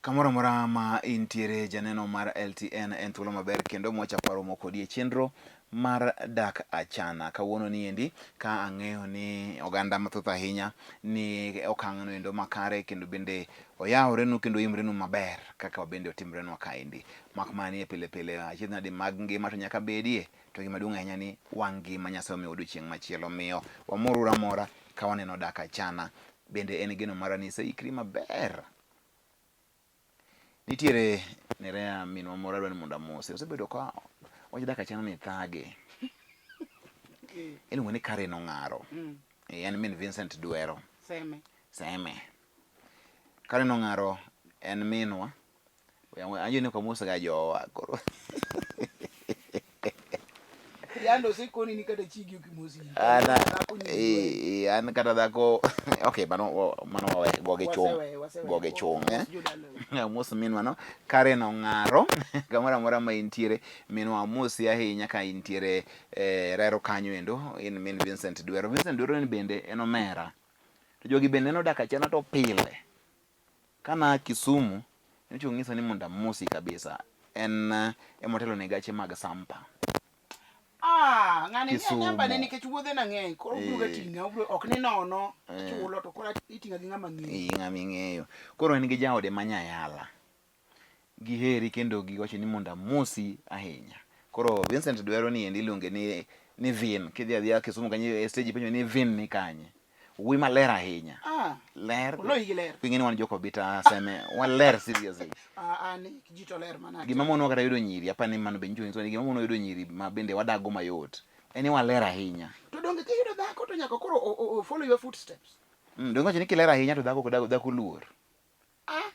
Kamora mora ma intiere janeno mar LTN en thuolo maber kendo mwacha paro mokodi e chenro mar dak achana. Kawuono ni endi ka ang'eyo ni oganda mathoth ahinya ni okang'no endo makare kendo bende oyaworenu kendo imrenu maber kaka wabende otimrenwa kaendi. Mak mani e pile pile achiedh nadi mag ngima to nyaka bedie, to gima duong' ahinya ni wang' ngima Nyasaye omiyo odiochieng' machielo, miyo wamoruru amora ka waneno dak achana. Bende en geno mara ni iseikri maber. Nitiere nerea minwa moro adwa ni mondo amose. Osebedo ka wach dak achana ni thage. Iluongo ni Karen Ong'aro. En min Vincent Dwero. Seme. Karen Ong'aro en minwa. Anjo ni kamose ga jowa koro. Yando sikoni ni kata chigi ukimosi. An kata dhako okay, mano wawe goge chung mos minwa no Karen Ong'aro kamora mora ma intiere minwa mosi ahinya ka intiere rero kanyo endo in min Vincent Dwero. Vincent Dwero ni bende en omera, to jogi bende no dak achana to pile kana Kisumu nicho ng'isa ni monda mosi kabisa en emotelo ne gache mag Sampa. Ngani nyamba ne nikech wuodhe na ng'eny koro biro tinga ok ni nono chulo to koro itinga gi ng'ama ng'eyo. Ng'ama ng'eyo. Koro en gi jaode manyayala. Giheri kendo giwacho ni monda mosi ahinya. Koro Vincent Dwero ni endi iluonge ni Vin. Kidhi adhiya Kisumu kanyo stage penjo ni Vin ni kanye. Wuoyi maler ahinya. Ler. Oloyi gi ler. Pingine wan joko bita seme wan ler seriously. Ani kijito ler manake. Gima mono kata yudo nyiri apani mano be njo ni gima mono yudo nyiri ma bende wadago mayot. Eni wan ler ahinya. To donge ka yudo dhako to nyaka koro follow your footsteps. Donge wacho ni kiler ahinya to dhako luor.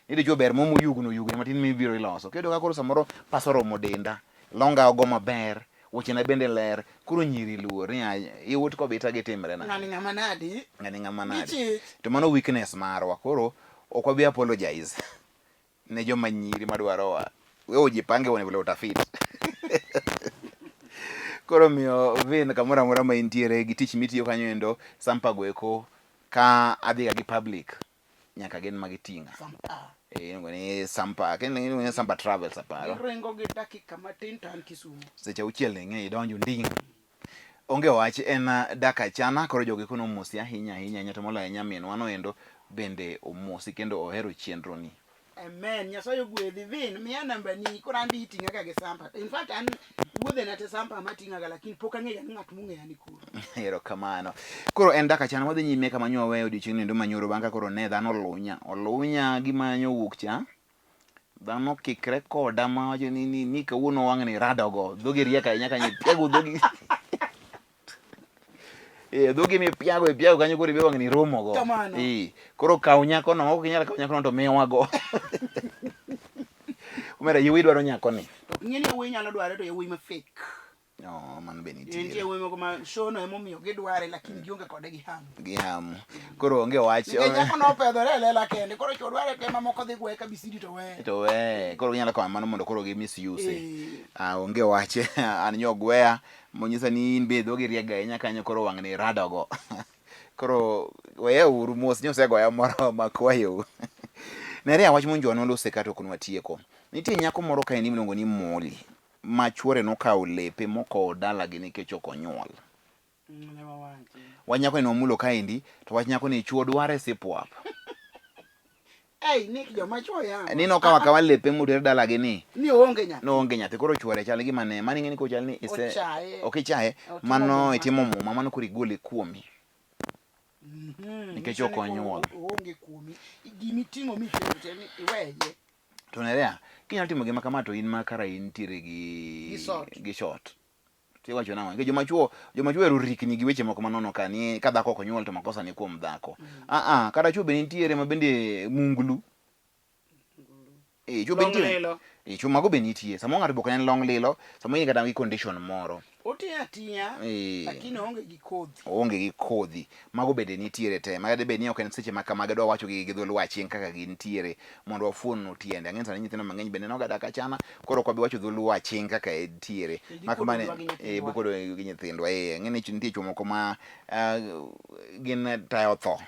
Nidi jo ber momo yugno matin mibiro iloso. Kedo ka koro samoro pasoro modenda. Longa ogo maber. Wochena bende ler, kuro nyiri luor ni iwut ko bita gitimre na. Ngani ng'ama nadi. To mano weakness marwa, koro ok wabi apologize ne joma nyiri madwarowa. Wewe ujipange wone vile utafit. Koro miyo Vin kamora mora ma intiere gi tich mitiyo kanyo endo Sampa goeko ka adhi ga gi public nyaka gen magitinga. Ngoni Sampa, kene Sampa Travels aparo. Rengo gi dakika matin tan Kisumu. Seche auchiel ng'e idonjo nding. Onge wach en dak achana, koro jogi kono mosi ahinya to moloyo nyaminwa no endo bende omosi kendo ohero chenro ni. Amen. Nyasaye gwedhi Vin, miya namba ni koro andi itinga ga gi Sampa. In fact an wuodhe na te Sampa matinga ga lakini pok ang'eyo ni ng'at mung'eya ni kuro. Ero kamano. Koro en dak achana wadhi nyime kama nyo weyo odiochieng' endo manyoro banga koro ne dhano olunya gimanyo wuok cha. Dhano kikre koda ma wacho ni kawuono wang' ni radogo. Dhogi rieka ahinya ka nyipiago dhogi. Dhogi mi piago kanyo koro ibe wang' ni romo go. Koro kaw nyako no, ok inyal kaw nyako no to miyowa go. Umera yewuoyi dwaro nyako ni. Ng'eni yewuoyi nyalo dware to yewuoyi ma fake. No, man be nitie. Nitie yewuoyi moko ma show no emomiyo gidware lakini gionge kode gi hamu. Koro onge wach. Nyako no pedhore lela kende koro chodware tema moko dhi gwe kabisidi to we. Koro nyalo kaw mano mondo koro gi misuse. Onge wach an nyogweya monyisa ni in be dhogi riega ahinya kanyo koro wang' ni radogo. Koro weya uru mos nyosegoya moro makwayo. Nere wach monjwa lose kato kunwa tieko. Nitie nyako moro kae ni miluongo ni Moli. Machuore nokawo lepe moko dala gi nikech ok onyuol. Wanyako ni nomulo kaendi to wach nyako ni chuo dware sipwap. Nick joma chuo yango. Ni nokawa kawa lepe mutere dala gi ni. Ni oonge nyathi. No onge nyathi koro chuore chal gi mane ng'eni ko chal ni okichaye mano itimo muma mano kuri gole kuomi. Nikech ok onyuol. Oonge kuomi. Gimi timo mi teni iweje. To nerea kinyalo timo gima kama to in makara intiere gi shot. Tiwacho nang'o? Nikech joma chuo ero rikni gi weche moko manono ka ni ka dhako ok onyuol to makosa ni kuom dhako. Kata chuo be nitiere ma bende munglu. Chuo be nitiere. Chuo mago be nitie. Samo ng'ato boko en long lilo, samo yinga kata gi condition moro. Otiya lakini oonge gi kodhi. Oonge gi kodhi. Mago bende nitiere te. Magade be ni ok en seche makamaga dwa wacho gi dholuo achieng' kaka gintiere mondo wafuon no tiende. Ang'en sani nyithindo mang'eny bende noga dak achana koro kwa bi wacho dholuo achieng' kaka entiere. Makmane bukodo gi nyithindwa. Ng'eni nitie chuo moko ma gin tayo tho.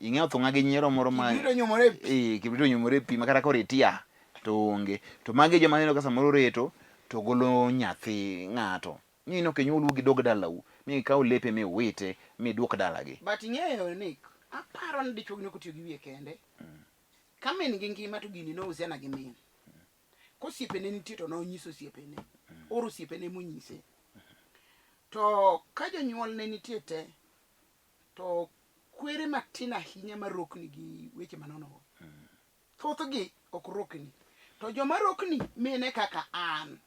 ing'eyo thunga gi nyiero moro ma kibiro nyumore pi makata kore tia to onge to magi joma neno ka samoro reto to golo nyathi ng'ato nyino ke nyulu gi dog dalau mi kaw lepe mi wite mi duok dalagi. But ing'eyo ni aparo ni dichuo gi nokotiyo gi wiye kende ka min gi ngima to gini nousiana gi min kosiepene nitie to nonyiso osiepene oro osiepene monyise to ka jonyuol ne nitie te to kwere matin ahinya marokni gi weche manonogo thothgi ok rokni to joma rokni mine kaka an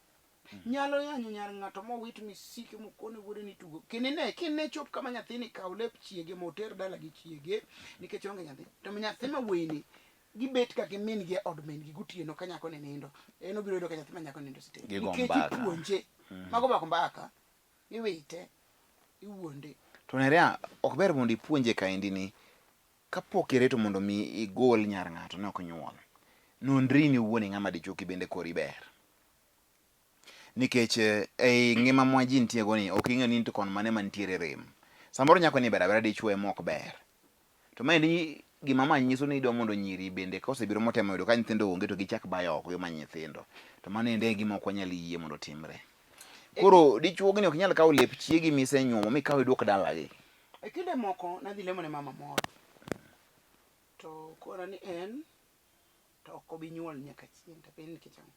nyalo yanyo nyar ng'ato mowit misike mokone wuode ni tugo kine chop kama nyathini kaw lep chiege moter dala gi chiege nikech onge nyathi to nyathi ma wuoyini gibet ka gi min gi od min gi gotieno ka nyako ne nindo en obiro yudo ka nyathi ma nyako nindo site nikech ipuonje mago bako mbaka iwite iwuonde to nerea ok ber mondo ipuonje kaendi ni kapok ireto mondo mi igol nyar ng'ato ne ok nyuol nonri ni wuone ng'ama dichuo bende kori ber nikech ei ngima mwa ji nitie go ni ok ing'e ni to kon mane mantiere rem samoro nyako ni ber dichuo ema ok ber to maendi gima ma nyiso ni idwa mondo nyiri bende kosebiro motemo yudo ka nyithindo onge to gichak bayo oko ma nyithindo to mano ende gima ok wanyal yie mondo timre koro dichuo ni ok nyal kawo lep chiegi misenyuomo mi kaw iduok dalagi. E kinde moko nadhi lemo ne mama moro to kora ni en to ok obi nyuol nyaka chieng' to piny nikech ang'o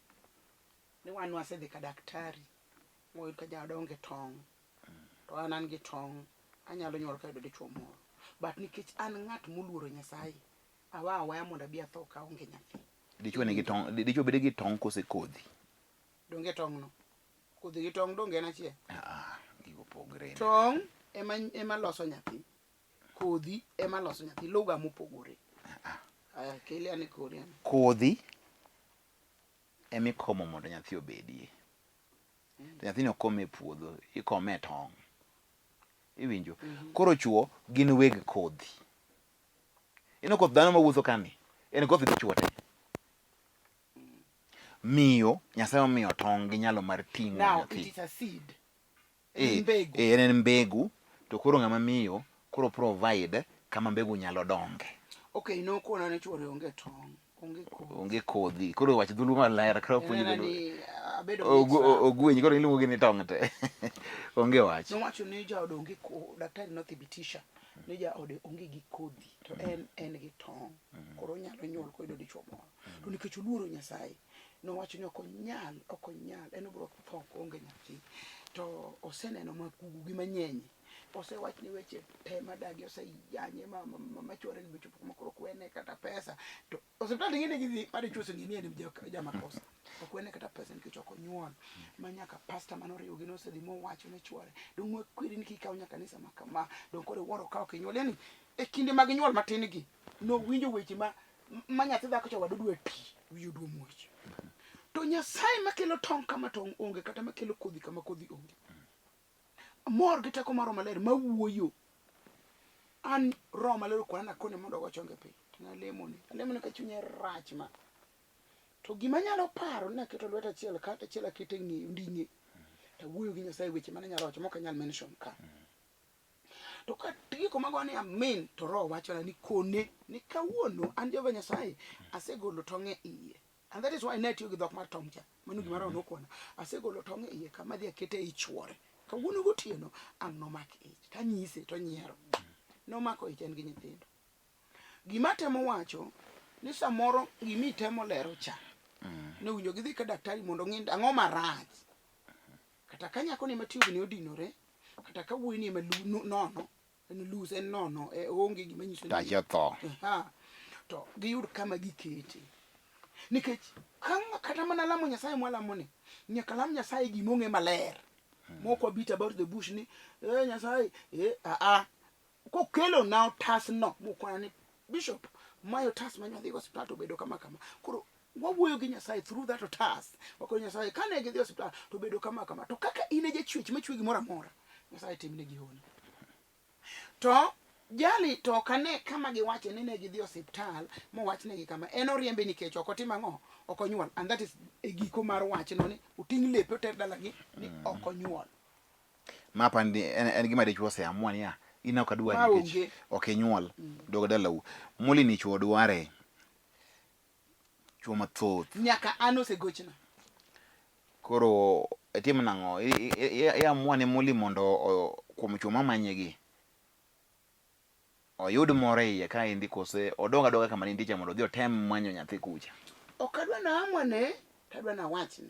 ni wan wasedhi ka daktari moyud ka jadonge tong' to an gi tong' anyalo nyuol ka yudo dichuo moro but nikech an ng'at moluoro Nyasaye awaya mondo abi atho ka onge nyathi. Dichuo nigi tong', dichuo bedo gi tong' kose kodhi donge tong' no kodhi gi tong' donge en achiel gigo pogre tong' ema loso nyathi kodhi ema loso nyathi lugha mopogore kele ane kodhi emikomo mondo nyathi obedie to nyathini okome e puodho ikome e tong' iwinjo koro chuo gin weg kodhi ino koth dhano mawuotho kani en koth dichuo te miyo Nyasaye omiyo tong' gi nyalo mar ting'o nyathi. Now it is a seed. En mbegu to koro ng'ama miyo koro provide kama mbegu nyalo donge. Okay, no kona ne chuore onge tong', onge kodhi. Koro wach dhulu maler koro puonjo ogwenyi koro iluongo ni tong' te. Onge wach. No wacho ni jaod onge daktari nothibitisha ni jaod onge gi kodhi to en gi tong'. Koro nyalo nyuol ko yudo dichuo moro. To nikech oluoro Nyasaye no wacho ni ok onyal en obro tho onge nyathi to oseneno makugu gi manyenye osewach ni weche te madagi oseyanye machore ni bicho makoro kwene kata pesa to osiptal ngine gi mari chuso ngini en jama kosa okwene kata pesa nikech ok onyuol manyaka pastor manoriwo gi nosedhi mo wacho ne chuore dong kwiri ni kikaw nyaka kanisa makama dong kore woro kaw kinyuol yani e kinde mag nyuol matin gi no winjo weche ma nyathi dhako cha wadudwe pi wiyo duo muoch to Nyasaye makelo tong' kama tong' onge kata makelo kodhi kama kodhi onge mor gi teko maro maler mawuoyo an roho maler kwana kone mondo go chonge piny na lemone ka chunye rach ma to gima nyalo paro na keto lweta achiel kata achiel akete ng'i ndinge to wuoyo gi Nyasaye weche mana nyalo wacho moko nyal mention ka to ka tiko mago ni amen to roho wacho ni kone ni kawuono an Jehova Nyasaye asegolo tong' e iye. And that is why net you gi dhok mar tong' cha manu gima roho nokona asegolo tong' e iye kama dhi akete e chuore kawuono gotieno ang' nomak ich tanyise to nyiero nomako ich en gi nyithindo gima temo wacho ni samoro gimi temo lero cha ne winjo gidhi ka daktari mondo ng'in ang'o marach kata ka nyako ni matiyo ni odinore kata ka wuoyi ni nono en lose en nono onge gima nyiso ni tho to giyud kama gikete nikech kata mana lamo Nyasaye mwalamo ni nyaka lam Nyasaye gimong'e maler moko beat about the bush ni Nyasaye kokelo na otas no moko ni bishop mayo tas manyo hospital to bedo kama koro wawuoyo gi Nyasaye through that otas wako Nyasaye kane gi hospital to bedo kama to kaka ine je chwech machwe gi mora mora Nyasaye timne gi hono to jali to kane kama giwache ni ne gidhi hospital mo wachne gi kama en oriembe nikech ok otima ng'o ok onyuol and that is e giko mar wach no ni uting' lepe oter dalagi ni ok onyuol mapa ndi en gima dichuo se amua ni ina ok adwari nikech ok inyuol dog dalau. Muli ni chuo dware chuo mathoth nyaka an osegochna. Koro etim nang'o iamua ni muli mondo kuom chuo mamanyegi oyud moro iye ka indi kose odong adoga kama nindicha mondo odhi otem manyo nyathi kucha. Ok adwa naamwane tadwa nawachne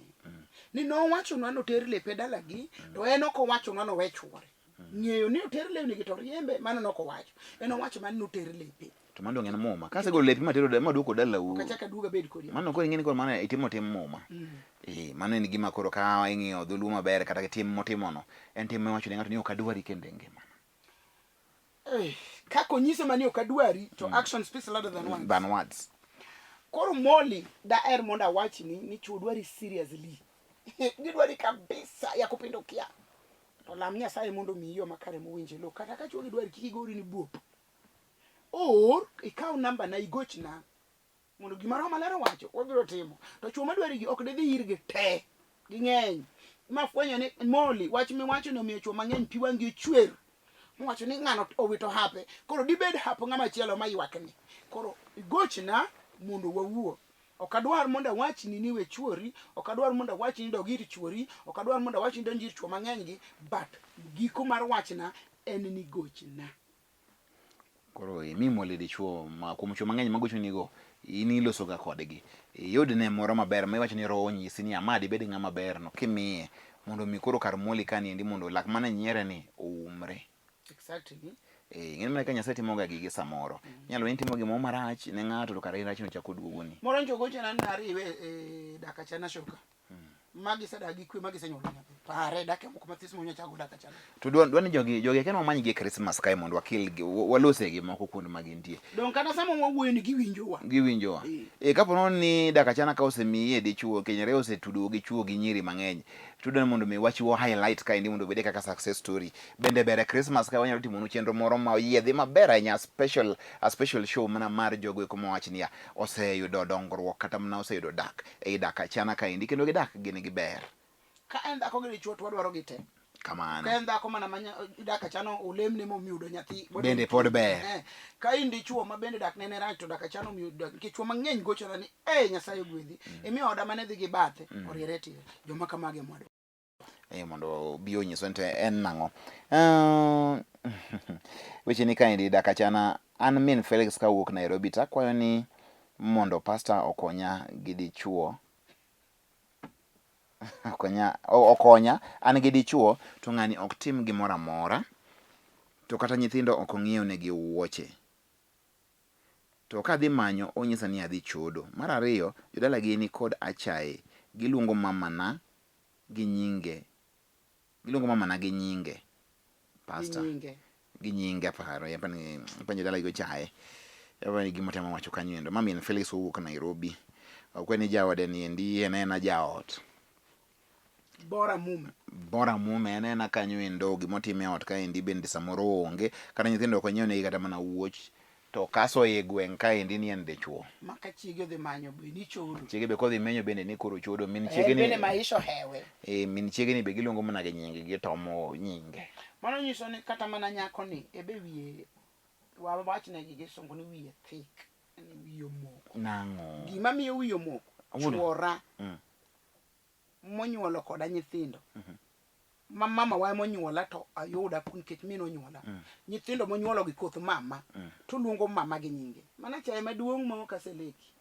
ni nowachonwa noter lepe dalagi to en ok owachonwa nowe chuore. Ng'eyo ni oter lewni to riembe mano nok owacho. En owacho man noter lepe. To mano ng'en muma. Kase golo lepe matero ma duoko dalau. Ok achaka duoga bed kodi. Mano koro ing'eni koro mano itimo tim muma. Mano en gima koro ka ing'iyo dholuo maber kata tim motimono. En tim miwacho ne ng'ato ni ok adwari kende e ngima. Kako nyiso mani ok adwari to action speaks louder than words. Koro Molly daer mondo awachni ni chuo dwari seriously. Gidwari kabisa ya kupindo kia. To lam Nyasaye mondo mi yo makare mowinje lo kata ka chuo gidwari kiki gori ni buop. Or ikaw namba na igochna mondo gimaro malero wacho wabiro timo. To chuo madwari gi ok dedhi irge te. Ging'eny. Mafwenyo ni Molly wach miwacho no miyo chuo mang'eny pi wangi ochwer. Mwacho ni ng'ano owito hape. Koro dibed hapo ng'ama chielo maywakni. Koro igochna mondo wawuo. Ok adwar mondo awachni ni we chuori, ok adwar mondo awachni ni dog ir chuori, ok adwar mondo awachni donj ir chuo mang'eny gi, but giko mar wachna en ni gochna. Koro mi Molly dichuo ma kuom chuo mang'eny magochoni go in iloso ga kodgi. Yudne moro maber ma iwacho ni roho nyisi ni amadi bed ng'ama ber no kimiye mondo mi koro kar Molly kani endi mondo lak mana nyiere ni oumre. Exactly. Ng'eni ka Nyasaye timoga gigi samoro. Nyalo ni timo gimoro marach ne ng'ato to kara irach no chako duogoni. Moro njogochna nariwe DAK ACHANA shoka. Magi sadagi kwe magi senyolo nyathi. Pare dake moko mathis mo nyachago DAK ACHANA. To dwani jogi ken wamanyi gi Christmas kae mondo wakil gi walose gi moko kuond magintie. Don kata samo wawuoyo ni giwinjowa. Giwinjowa. Kapo nono ni DAK ACHANA ka osemiye dichuo kenyere osetudo gi chuo gi nyiri mang'eny. Tudon mondo mi wachiwo highlight ka indi mondo bede kaka success story. Bende bere Christmas ka wanyalo timo chenro moro ma oyiedhi maber ahinya a special show mana mar jogo eko mawach niya oseyudo dongruok kata mana oseyudo dak ei DAK ACHANA ka indi kendo gidak gini giber. Ka en dhako gi dichuo to wadwaro gi te. Kamano. Ka en dhako mana manya DAK ACHANA olemne momiyudo nyathi. Bende pod ber. Ka in dichuo ma bende dak nene rach to DAK ACHANA omiyudo nikech chuo mang'eny gochona ni Nyasaye gwedhi. Emiyo oda mane dhi gi bathe oriere tire. Joma kamage mwado. Mondo bio nyiso nte en nang'o. Weche ni kaendi DAK ACHANA an min Felix kawuok Nairobi takwayo ni mondo pastor okonya gi dichuo. Okonya an gi dichuo to ng'ani ok tim gimoro amora to kata nyithindo ok ong'iew negi wuoche. To kadhi manyo onyisa ni adhi chodo. Mar ariyo jodala gi ni kod achaye giluongo mamana gi nyinge. Pastor. Gi nyinge paro yapani panjo dala go chaye. Yapani gimotema wacho kanyo endo. Mami en Felix owuok Nairobi. Okweni jaode ni endi en jaot. Bora mume en kanyo endo gimotime ot ka endi bende samoro onge kata nyithindo ok onyiew negi kata mana wuoch to kaso e gweng' ka endi ni en dichuo. Maka chiege dhi manyo be ni chodo. Chiege be kodhi menyo bende ni koro chodo min chiege ni. Bende maisha hewe. Min chiege ni be giluongo mana gi nyinge gi tomo nyinge. Mano nyiso ni kata mana nyako ni ebe wiye wawachne gi gisongo ni wiye thick. Ni wiye moko. Nang'o. Gima miyo wiye moko. Chuora. Monyuolo koda nyithindo. Mama wa monyuola to ayuda nikech min onyuola. Nyithindo monyuolo gi koth mama to luongo mama gi nyinge. Mana chaye maduong' ma ok aseleki.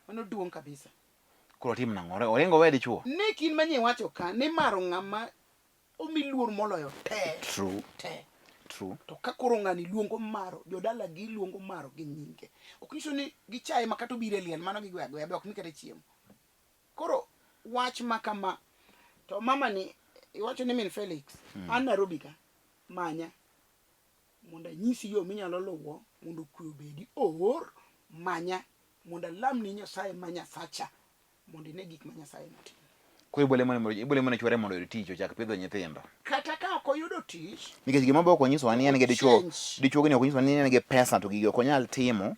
Mano duong' kabisa. Koro tim nang'o orengo we dichuo. Ne kin manye wacho ka ni maro ng'ama omiluor moloyo te. True. To ka koro ng'ani luongo maro jodala gi luongo maro gi nyinge. Ok nyiso ni gi chaye makato bire liel mano gi gwego be ok ni kata chiemo. Koro wach makama to mama ni iwacho ni min Felix an Nairobi ka manya mondo nyisi yo minyalo luwo mondo kwe obedi or manya mondo lamni Nyasaye ma Nyasacha mondo ine gik ma Nyasaye notimo. Ko ibole mana chwore mondo tich ochak pidho nyithindo. Kata ka ok oyudo tich nikech gima be ok onyiso ni en gi dichuo ni ok onyiso ni en gi pesa to gigi ok onyal timo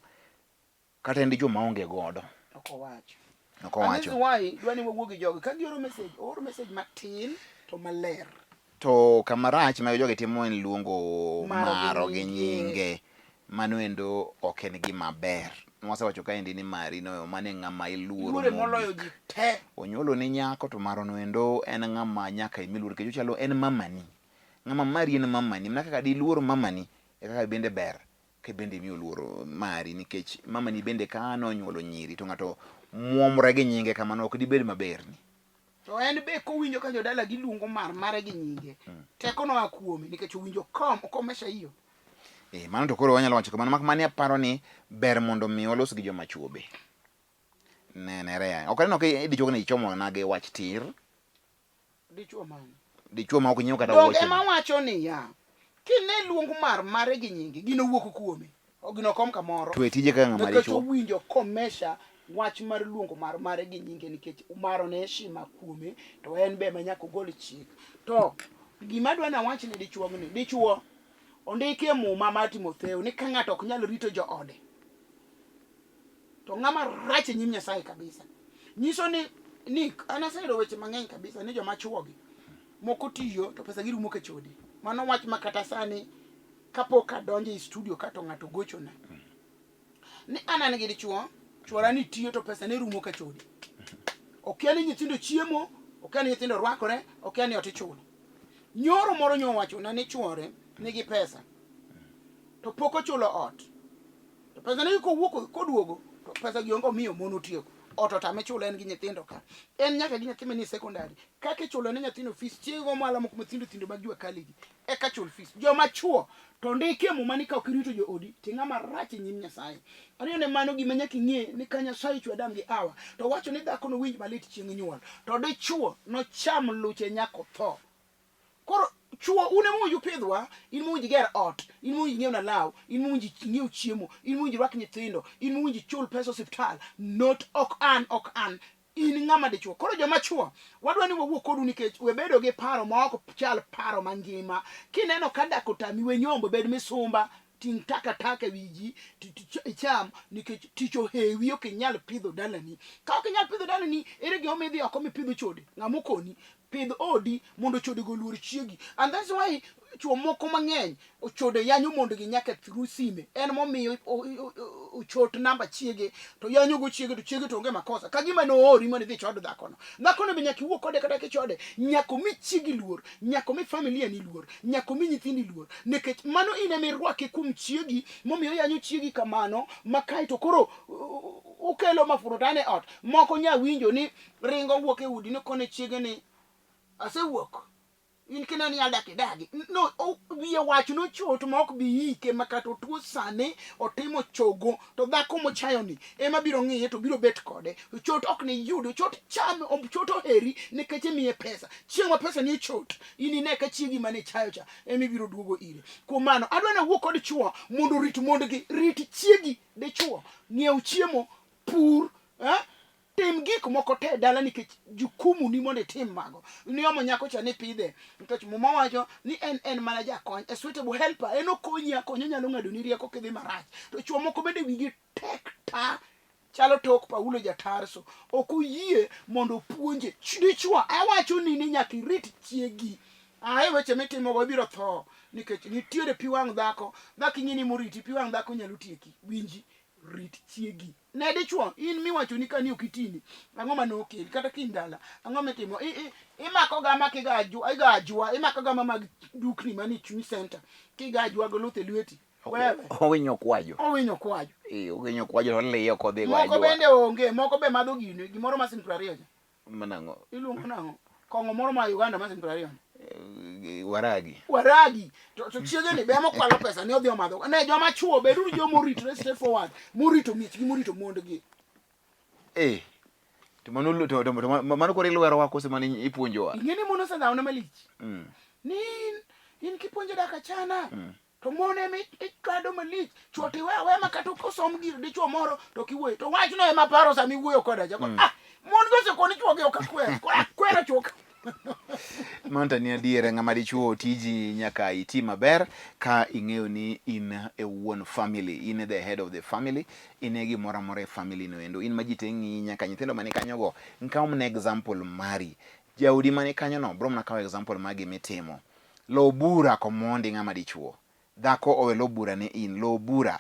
kata en dichuo maonge godo. Ok owacho. Ok owacho. Why dwani wawuo gi jogi ka gioro message or message matin to maler. To kamarach ma joge timo en luongo maro gi nyinge. nyinge. Mano endo ok en gima ber. Mwasewacho kaendi ni mari no mane ng'ama iluoro moloyo ji te. Onyuolo ni nyako to maro no endo en ng'ama nyaka imiluor kech ochalo en mamani. Ng'ama mari en mamani. Mana kaka diluor mamani e kaka bende ber ke bende imiyo luoro mari nikech mamani bende ka nonyuolo nyiri to ng'ato muomre gi nyinge kamano ok dibed maber ni. To en be kowinjo ka jodala giluongo mare gi nyinge. Teko no akuome nikech owinjo komesha hiyo. Mano to koro wanyalo wacho kamano mak mane aparo ni ber mondo mi walos gi joma chuo be. Nenere. Ok aneno ka dichuo ne ichomo nage wach tir. Dichuo man. Dichuo ma ok nyiew kata wuoche. Donge ma wacho ni ya. Kine luongo mare gi nyinge gino wuok kuome. Ogino kom kamoro. To tije ka ng'ama dichuo. Nikech owinjo komesha wach mar luongo mare gi nyinge nikech maro ne heshima kuome to en be manyako gol chik. To gima dwa na wach ni dichuo ondike muma mar Timotheo ni ka ng'ato ok nyal rito joode to ng'ama rach nyim Nyasaye kabisa. Nyiso ni anaseyudo weche mang'eny kabisa ni joma chuogi moko tiyo to pesa girumo ke chode. Mano wach makata sani kapok adonjo e studio ka to ng'ato gochona ni anan gi dichuo chuora ni tiyo to pesa ne rumo ke chode. Ok ani nyithindo chiemo, ok ani nyithindo rwakore, ok ani oti chulo. Nyoro moro nyo wacho na ni chuore nigi pesa to pok ochulo ot. To pesa ne kowuok koduogo to pesa gi ongo miyo mono tieko. Ot otame chulo en gi nyithindo ka. En nyaka gi nyathi ni secondary. Kaka chulo ne nyathino fees chiego mala moko nyithindo mag jua kaligi. Eka chul fees. Joma chuo to ndike mo mani ka ok rito jo odi tinga marach nyim Nyasaye. Ariyo ne mano gima nyaka ng'e ni ka Nyasaye chwe Adam gi Hawa to wacho ni dhako no winj malit chieng' nyuol. To dichuo no cham luche nyako tho. Koro chuo une mo yupidhwa, in mo jiger ot, in mo nyiew na law, in mo nyiew chiemo, in mo rwak nyithindo, in mo chul pesa hospital, not ok an. In ng'ama dichuo. Koro joma chuo wadwa ni wawuok kodu nikech we bedo gi paro ma ok chal paro mangima. Kineno ka dak otami we nyombo bed misumba ting taka wiji icham nikech ticho hewi ok nyal pidho dalani. Ka ok nyal pidho dalani ere gima midhi oko mi pidho chode. Ng'amo koni pidh odi mondo chode go luor chiegi. And that's why chuo moko mang'eny ochode yanyo mondo gi nyaka through sime. En momiyo ochot namba chiege to yanyo go chiege to chiege to onge makosa. Ka gima no ori mondo dhi chod dhako no. Dhako no be nyaka wuok kode kata kichode. Nyako mi chiegi luor, nyako mi familia ni luor, nyako mi nyithindi luor. Nikech mano ine mi rwake kum chiegi momiyo yanyo chiegi kamano makai to koro ukelo mafurutane ot. Moko nya winjo ni ringo wuok e udi no kone chiege ni asewuok in kina ni adake dagi no wiye wach no chot ma ok bi ike makato tuo sane otimo chogo to dhako mochayo ni ema biro ng'iye to biro bet kode chot ok ni yudo chot cham chot oheri nikech miye pesa chieng' ma pesa ni chot in ne ka chiegi mane chayo cha ema biro duogo ire. Kuom mano adwa na wuok kod chuo mondo rit chiegi de chuo ng'iew chiemo pur tim gik moko te dala nikech jukumu ni mondo tim mago. Ni omo nyako cha ni pidhe nikech muma wacho ni en mana jakony a suitable helper en okonyi akonyo nyalo ng'ado ni rieko kidhi marach. To chuo moko bende wigi tek ta chalo tok Paulo Jatarso ok oyie mondo puonje dichuo awacho ni nyaka rit chiegi. Weche mitimo go biro tho nikech nitiere pi wang' dhako ing'ini moriti pi wang' dhako nyalo tieki winji rit chiegi. Ne dichuo in miwacho ni kani okitini ang'o manokel kata kindala ang'o mitimo imako ga makiga ajwa imako ga mag dukni mani chuny center kiga ajwa go luthe lweti wewe owinyo kwajo owinyo kwajo to liyo kodhi gwa moko bende onge moko be madho gino gimoro masin 20 manang'o iluongo nang'o kongo moro ma Uganda masin 20 waragi to chiege ni be mokwalo pesa ni odhi omadho ne joma chuo bedu joma ritre straight forward murito michgi murito mondgi to mano kore lwero wako se mani ipuonjowa ing'eni mono sanda una malich ni in kipuonjo dak achana to mone mi ikado malich chuo ti we makato kosom gir dichuo moro to kiwuoyo to wach no ema paro sami wuoyo koda jako mon go se koni chuo ge ok kwera chuo Monta ni adiere ng'ama dichuo tiji nyaka iti maber ka ing'eyo ni in a one family, in the head of the family, in e gimoro amora e family no endo, in majite ng'i nyaka nyithindo mani kanyo go nkaw mne example mari jaudi mani kanyo no bro mna kaw example magi mitimo lo bura komondi ng'ama dichuo. Dhako owe lo bura ne in, lo bura.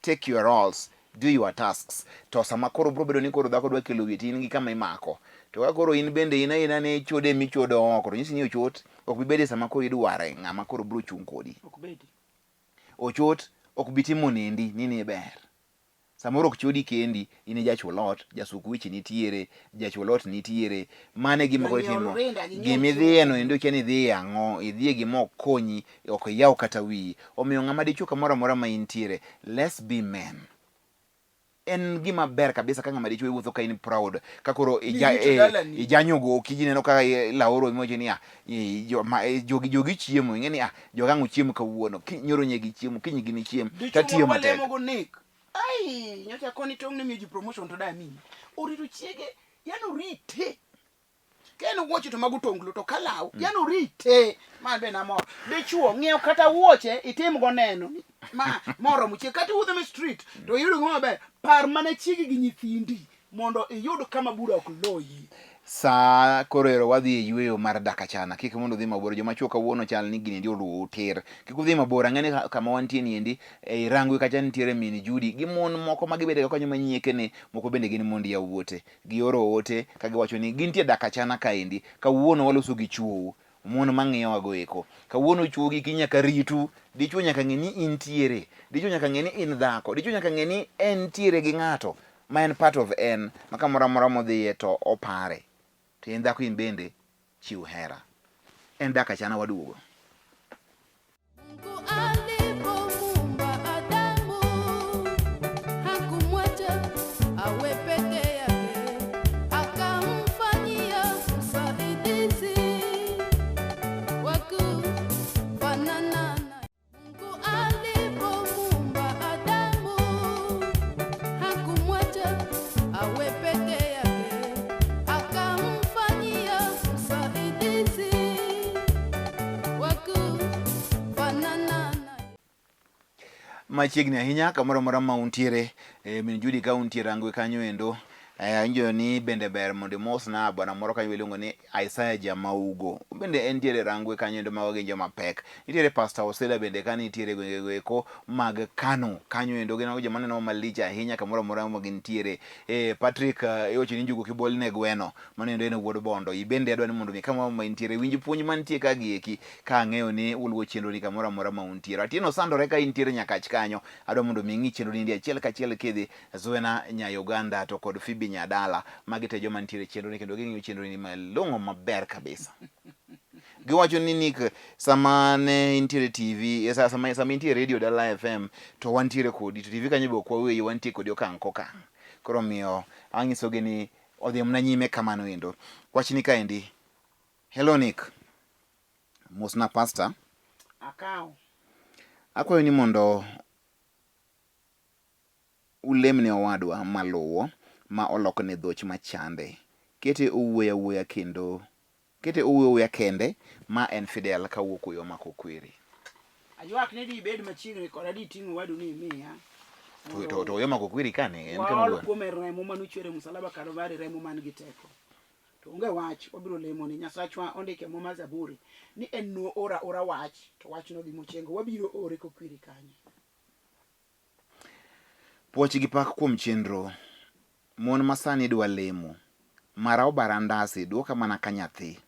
Take your roles, do your tasks. To sama koro bro bedo ni koro dhako dwa kelo wieti in gi kama imako. To ka koro in bende ina ne chode michodo oko. Nyisi ni ochot, ok bibede sama koro idware ng'ama koro bro chung kodi. Ok bedi. Ochot, ok bitimo nendi, nini ber. Samoro ok chodi kendi, ine jachulot, jasukuichi nitiere, jachulot nitiere, mane gima koro timo. Gimidhiye no endo kia ni dhiye ang'o, idhiye gima ok konyi, ok yaw kata wiyi. Omiyo ng'ama dichuo kamoro amora ma intiere, let's be men. En gima ber kabisa ka ng'ama dichuo iwuotho ka in proud, ka koro ijanyogo kijineno ka laoro imoche ni jogi chiemo, ing'eni jogang'o chiemo kawuono, nyoro nyegi chiemo, kinyi gini chiemo, tatiyo matek. Ai, nyocha koni tong ne miji promotion to da mimi. Orito chiege, yano rite. Keno woche to magutonglo to kalau, yano rite. Man be na mor. Dichuo ng'iew kata woche itim go neno. Ma moro muche kata wuotho me street to yudo ng'oma ber. Par mana chiege gi nyithindi mondo iyud kama bura ok loyi. Sa korero wadhi yweyo mar dak achana. Kik mondo dhi mabor, joma chuo kawuono chal ni gini ndio luwo ter. Kik udhi mabor, ang'eni kama wantie ni endi rangu kacha nitiere min Judi gi mon moko magibede konyo manyieke ne, moko bende gin mondi yawuote. Gioro ote ka giwacho ni gintie dak achana ka endi. Kawuono waloso gi chuo. Mon mang'iyo wago eko. Kawuono chuo gi nyaka ritu. Dichuo nyaka ng'e ni intiere. Dichuo nyaka ng'e ni in dhako. Dichuo nyaka ng'e ni entiere gi ng'ato ma en part of en, ma kamoro amora modhiye to opare. To en dhako in bende chiw hera. En dak achana waduogo. Machiegni ahinya kamoro amora ma untiere, min Judi ka untiere rangwe kanyo endo. Injo ni bende ber mondo mos na bwana moro kanyo iluongo ni Isaiah Jamaugo. Bende entiere rangwe kanyo endo ma wagenjo mapek. Nitiere Pastor Osela bende ka nitiere gwenge eko mag Kano kanyo endo gin joma neno malich ahinya kamoro amora ma gintiere. Patrick yoche ni njugo kibol ne gweno mano endo en wuod Bondo. Ibende adwa ni mondo mi kama ma intiere winj puonj mantie ka gieki ka ng'eyo ni uluwo chenro ni kamoro amora ma untiere. Atieno sandore ka intiere nyakach kanyo, adwa mondo mi ng'i chenro ni ndi achiel kachiel kidhi Zuena Uganda to kod Fibi Nyadala magite joma ntiere chenro ni kendo ging'iyo chenro ni malong'o maber kabisa. Giwacho ni Nick sama ne intiere TV, sama intiere radio Dala FM to wantiere kodi to TV kanyo be ok waweyi, wantie kodi okang' kokang'. Koro miyo ang'isogi ni odhi mna nyime kamano endo. Wachni ka endi. Hello Nick. Mosna pastor. Akao. Akwayo ni mondo ulemne owadwa maluwo ma olokne dhoch machande. Kete owuoya kendo. Kete owuoya kende ma en Fidel kawuok yo makokwiri. Ayuak ne di bed machiegni koda di ting'o wadu ni miya. To yo makokwiri kane en kama wal kuom remo manuchwere musalaba Kalvari, remo man gi teko. To onge wach wabiro lemo ni Nyasachwa ondike Moma Zaburi ni en no ora wach to wach no dhi mochengo wabiro ore kokwiri kanye. Puoch gi pak kuom chenro. Mon masani dwa lemo. Marao barandasi duoka mana ka nyathi.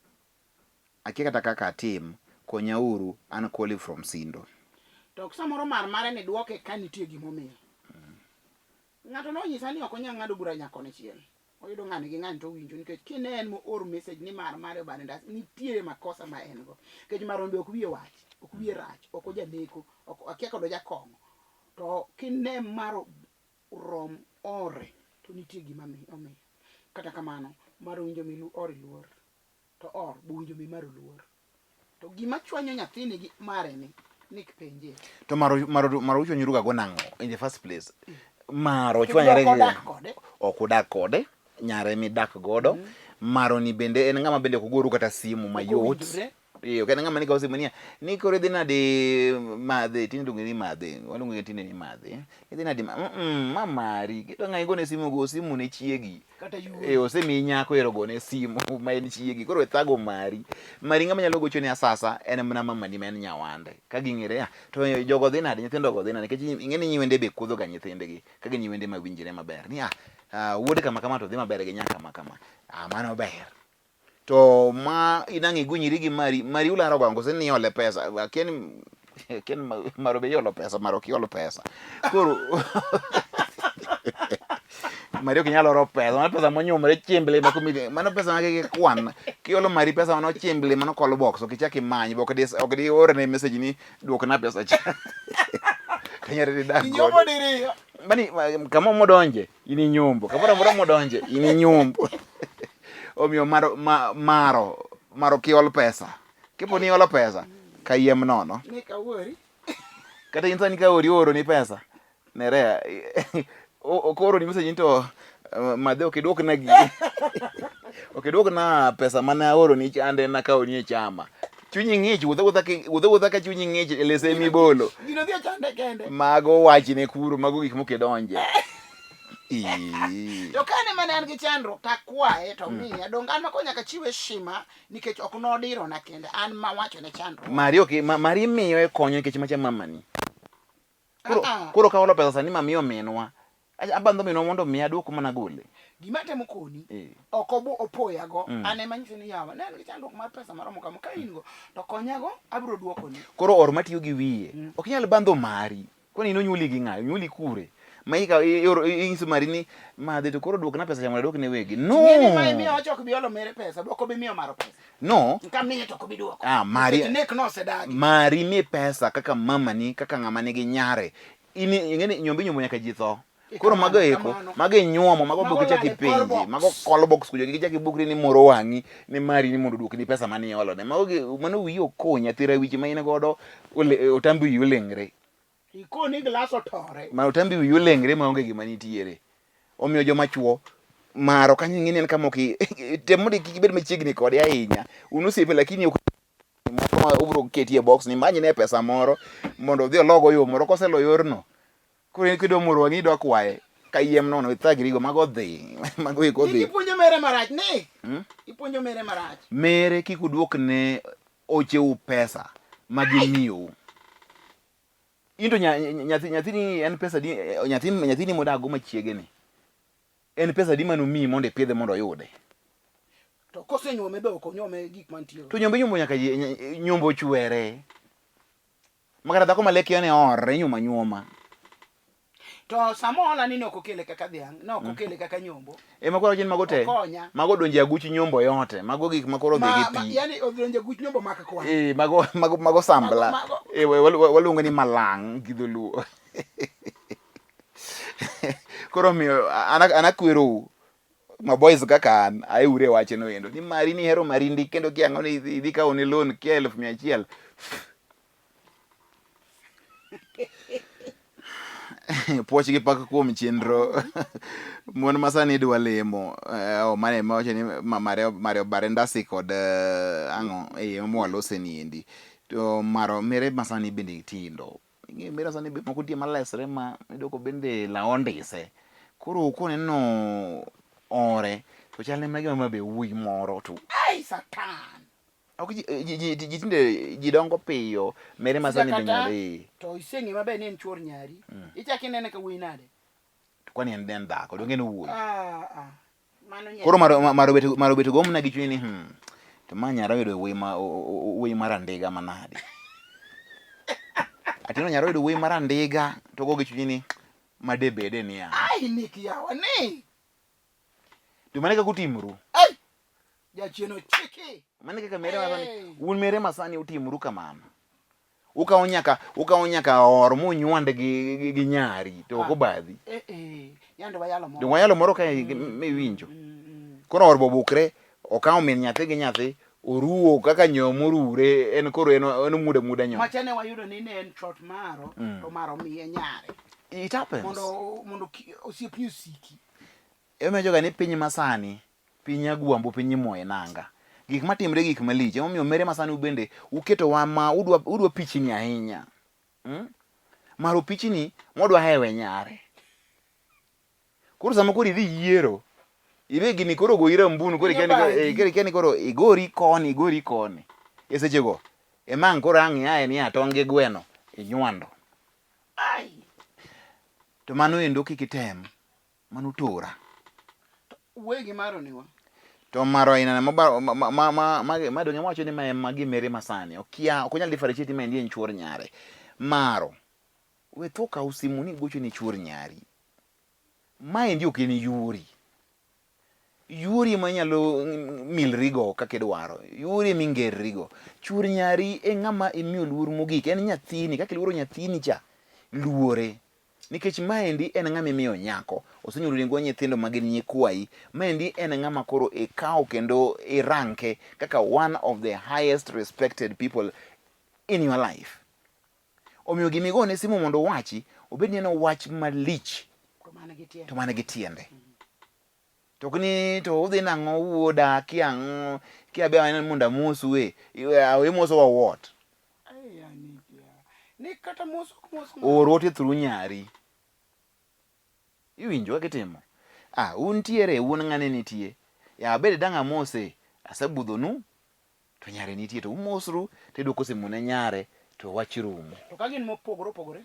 Akia kata kaka atim, konyauru an Koli from Sindo. To samoro mare ni duoke ka nitie gimomiyo. Ng'ato no nyisa ni ok onya ng'ado bura nyako ne chiel. Oyudo ng'ani gi ng'ani to winjo nikech kine en mo or message ni mare barandasi nitie makosa ma en go. Kech marombe ok wiye wach, ok wiye rach, ok ojaneko, ok akia kodo jakong'o. To kine maro rom ore to nitie gima omiyo. Kata kamano maro winjo mi ori luor to or bu winjo mi maro luor to gima chwanyo nyathini gi mare ni Nick penje to maro chwanyo ruga go nang'o in the first place. Maro chwanyare ok odak kode nyare mi dak godo. Maro ni bende en ng'ama bende kugoru kata simu mayot. Iyo kan ngama ni ka simu ni kore dina de madhe tin dungi ni madhe walungi tin ni madhe dina di mamari kito ngai gone simu go simu ne chiegi kata yuo osemi nyako ero gone simu ma en chiegi koro thago mari ngama nyalo gocho ni asasa en mana mama ni men nyawande ka gingere to jogo dina de nyithindo go dina nikech ingeni nyiwende be kudho ga nyithindegi ka gin nyiwende mawinjire maber ni wuode kama to dhi maber gi nyaka kama mano ber to ma inangi gunyiri gi mari ularo gango sen ni ole pesa ken maro be yolo pesa maro ki yolo pesa koro Mario kinyalo ro pesa mano pesa monyumre chiemble ma kumi mano pesa mage kwan kiolo mari pesa mano chiemble mano call box okichaki manyi ok di ore ne message ni duok na pesa cha kanyare di dak nyombo diriyo bani kama modonje ini nyombo kamoro modonje ini nyombo omiyo maro kiol pesa kipo ni olo pesa kayiem nono ni kawori kata insani ka oro ni pesa nerea okoro ni message into madhe okidwok na gi okidwok na pesa mana oro ni chande na ka oni chama chunyi ngich wuotho ka chunyi ngich lese mi bolo gino dhia chande kende mago wachne kuro mago gik mokidonje to kane mane an gi chandruok takwaye to miya dongan mako nyaka chiwe shima nikech ok nodiro na kende an ma wacho ne chandruok mari miyo e konyo nikech macha mamani kuro ka olo pesa sani mamiyo minwa abandho minwa mondo miya duoko mana gole gima temo koni ok obo opoyago ane manyisi ni yawa ne an gi chandruok mar pesa maromo kama ka in go to konyago abiro duokoni koro or matiyo gi wiye ok nyal bandho mari koni inonyuli gi ng'ayo nyuli kure maika inyiso mari ni madhe to koro duok na pesa chamona duok ne wegi no ngeni mai miyo ochok bi olo mere pesa duoko bi miyo maro pesa no kam ni to ko bi duoko mari nek no sedagi mari mi pesa kaka mama ni kaka ng'ama ni gi nyare ini ngeni nyombi nyaka ji tho koro mago eko mago nyuomo mago buke chaki penji mago call box kujo gi chaki bukri ni moro wangi ni mari ni mondo duok ni pesa mani olo ne mago mano wiyo konya tira wichi ma in godo otambi yulengre ikoni glaso tore ma otambi yulengre maonge gima nitiere omiyo joma chuo maro kanyo ngini en kama oki temo de kibed machiegni kode ahinya unusiepe lakini moko ubro ketie box ni manyi ne pesa moro mondo dhi logo yo moro koselo yorno kure kido moro wangi do kwaye kayiem nono ithagri go mago dhi mago iko dhi ipuonjo mere marach ni ipuonjo mere marach mere kikuduok ne ocheu pesa magimiyo into nyathini en pesa di nyathini modago machiegni en pesa di manu mi mondo ipidhe mondo oyude to kosenyuome be ok onyuome gik mantiyo to nyombo nyaka nyombo chwere magara dhako maleki ane orre nyuma to samo ola ni ok okele kaka dhiang no ok okele kaka nyombo makoro jin mago te mago donje aguch nyombo yote mago gik makoro dhi gi pi yani odonje aguch nyombo maka kwa mago sambla waluongo ni malang gidholuo koro miyo anakwero ma boys kaka an aure wache no endo ni mari ni hero mari ndi kendo kiango ni idhi ka oni loan kia 1100 poch gi pak kuom chenro mon masani dwa lemo mane moche ni Mario Barendasi kod ango mwalose ni endi to maro mere masani bende tindo mere masani be moko tie malesre ma idoko bende laondise koro kone no ore to chalne magi ma be wuyi moro to ai satan ok ji tinde ji dongo piyo mere masani be nyare to isenge mabe ni en chuor nyari ichaki nene ka wuyi nade to kwani en den dhako donge no wuyi mano nyari koro maro beto gomna gi chuni to manyara yudo wuyi marandiga manade atino nyaro yudo wuyi marandiga to go gi chuni made bede ni ai niki yawa ni to mane ka kutimru ai jachieno chiki mane kaka mere masani un mere masani utimru kamano ukawo nyaka or munywande gi nyari to ko badhi yande wayalo moro ka me winjo kono or bobukre okawo min nyathi gi nyathi oruo kaka nyomo rure en koro en muda nyomo machane wayudo ni ne en shot maro to maro miye nyare it happens mondo osiep ni usiki emejo ga ni piny masani piny agwambo piny moye nanga gik matimre gik malich. Emomiyo mere masani ubende uketo wa ma udwa pichni ahinya. Maro pichni modwa hewe nyare. Koro sama koro idhi yiero, ibe gini koro go ira mbunu koro ikeni koro igori koni. Esechego emang koro ang' ae ni atong' gi gweno inywando. To mano endo kik item. Mano tora. Wegi maro niwa. To maro ina madonge mwacho ni magi mere masani. Ok onyal differentiate ma ndie nchuor nyare. Maro. We toka usimu ni gocho ni chuor nyari. Ma ndi ok ni yuri. Yuri manyalo milrigo kaka idwaro. Yuri mingerrigo. Chuor nyari e ng'ama imiyo luor mogik. En nyathini kaka iluoro nyathini cha. Luore. Nikech maendi en ng'ama imiyo nyako. Osenyuolo ringo nyithindo magin nyikwai. Maendi en ng'ama koro ikawo kendo iranke kaka one of the highest respected people in your life. Omiyo gimigone simu mondo wachi, obed ni en wach malich. To mane gi tiende. To kini to udhi nang'o wuoda kiang'o kiabe ane munda mosu we moso wa what? Ni kata moso. Orote through nyari. Iwinjo kitimo. Untiere wuon ng'ane nitie. Ya bede danga mose asebudhonu to nyare nitie to umosru teduoko simu ne nyare to wachirumo. To kagin mopogore.